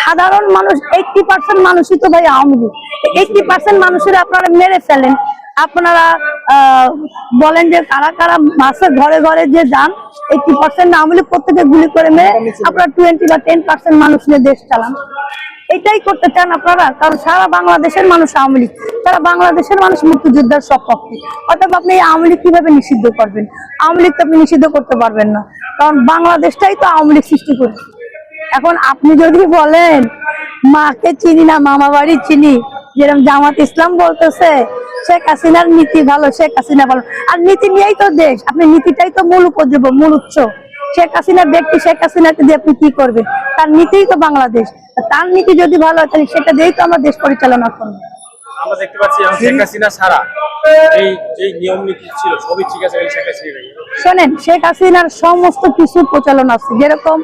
সাধারণ মানুষ 80% মানুষই তো ভাই আওয়ামী লীগ। 80% মানুষের আপনারা মেরে ফেলেন। আপনারা বলেন যে কারা কারা মাসে ঘরে ঘরে যে যান 80% আওয়ামী লীগ, প্রত্যেকে গুলি করে মেরে আপনারা 20 বা 10% মানুষ নিয়ে দেশ চালান। এটাই করতে চান আপনারা? কারণ সারা বাংলাদেশের মানুষ আওয়ামী লীগ, সারা বাংলাদেশের মানুষ মুক্তিযোদ্ধার সপক্ষে। অতএব আপনি এই আওয়ামী লীগ কিভাবে নিষিদ্ধ করবেন? আওয়ামী লীগ তো আপনি নিষিদ্ধ করতে পারবেন না, কারণ বাংলাদেশটাই তো আওয়ামী লীগ সৃষ্টি করেছে। এখন আপনি যদি বলেন মাকে চিনি না মামা বাড়ি চিনি, যেরকম জামাত ইসলাম বলতেছে শেখ হাসিনার নীতি ভালো, শেখ হাসিনা ভালো, আর নীতি নিয়েই তো দেশ। আপনি নীতিটাই তো মূল উপজীব্য, মূল উৎস। শেখ হাসিনার ব্যক্তি, শেখ হাসিনাকে দিয়ে আপনি কি করবেন? তার নীতিই তো বাংলাদেশ। তার নীতি যদি ভালো হয় তাহলে সেটা দিয়েই তো আমরা দেশ পরিচালনা করবো। আমরা দেখতে পাচ্ছি শেখ হাসিনা ছাড়া এই যে নিয়ম নীতি ছিল সবই ঠিক আছে। শোনেন, শেখ হাসিনার সমস্ত কিছু প্রচলন আছে, যেরকম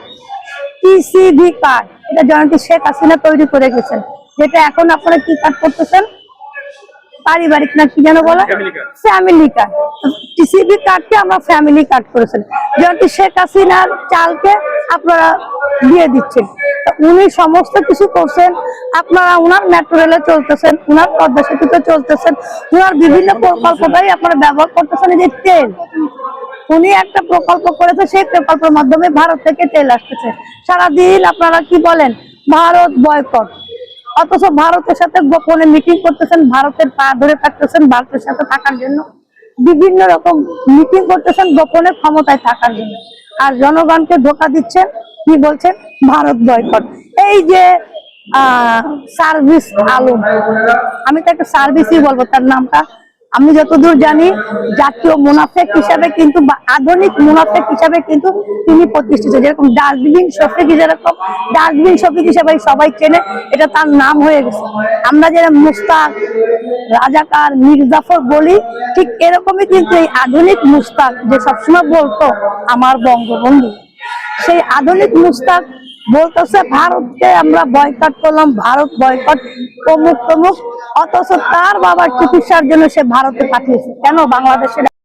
টিসিবি কার্ড, এটা জয়ন্তী শেখ হাসিনা তৈরি করে গেছেন, যেটা এখন আপনারা কি কার্ড করতেছেন? পারিবারিক না কি যেন বলে, ফ্যামিলি কার্ড। টিসিবি কার্ডকে আমরা ফ্যামিলি কার্ড করেছেন। জয়ন্তী শেখ হাসিনার চালকে আপনারা দিয়ে দিচ্ছেন। উনি সমস্ত কিছু করছেন। আপনারা উনার মেট্রো রেলে চলতেছেন, উনার পদ্মা সেতুতে চলতেছেন, উনার বিভিন্ন প্রকল্পটাই আপনারা ব্যবহার করতেছেন। এই যে তেল, উনি একটা প্রকল্প করেছে, সেই প্রকল্পের মাধ্যমে ভারত থেকে তেল আসতেছে। সারাদিন আপনারা কি বলেন? ভারত বয়কট। অথচ ভারতের সাথে গোপনে মিটিং করতেছেন, ভারতের পা ধরে থাকতেছেন ভারতের সাথে থাকার জন্য, বিভিন্ন রকম মিটিং করতেছেন গোপনে ক্ষমতায় থাকার জন্য। আর জনগণকে ধোঁকা দিচ্ছেন, কি বলছেন? ভারত বয়কট। এই যে সার্ভিস আলম, আমি তো একটা সার্ভিসই বলবো তার নামটা, আমি যতদূর জানি জাতীয় মুনাফেক হিসাবে কিন্তু, আধুনিক মুনাফেক হিসাবে কিন্তু তিনি প্রতিষ্ঠিত। যেরকম ডাস্টবিন শফিক, যেরকম ডাস্টবিন শফিক হিসাবে সবাই চেনে, এটা তার নাম হয়ে গেছে। আমরা যারা মুস্তাক, রাজাকার, মির্জাফর বলি, ঠিক এরকমই কিন্তু এই আধুনিক মুস্তাক, যে সবসময় বলতো আমার বঙ্গবন্ধু, সেই আধুনিক মুস্তাক বলতেছে ভারতকে আমরা বয়কট করলাম, ভারত বয়কট অমুক তমুক। অথচ তার বাবার চিকিৎসার জন্য সে ভারতে পাঠিয়েছে। কেন? বাংলাদেশের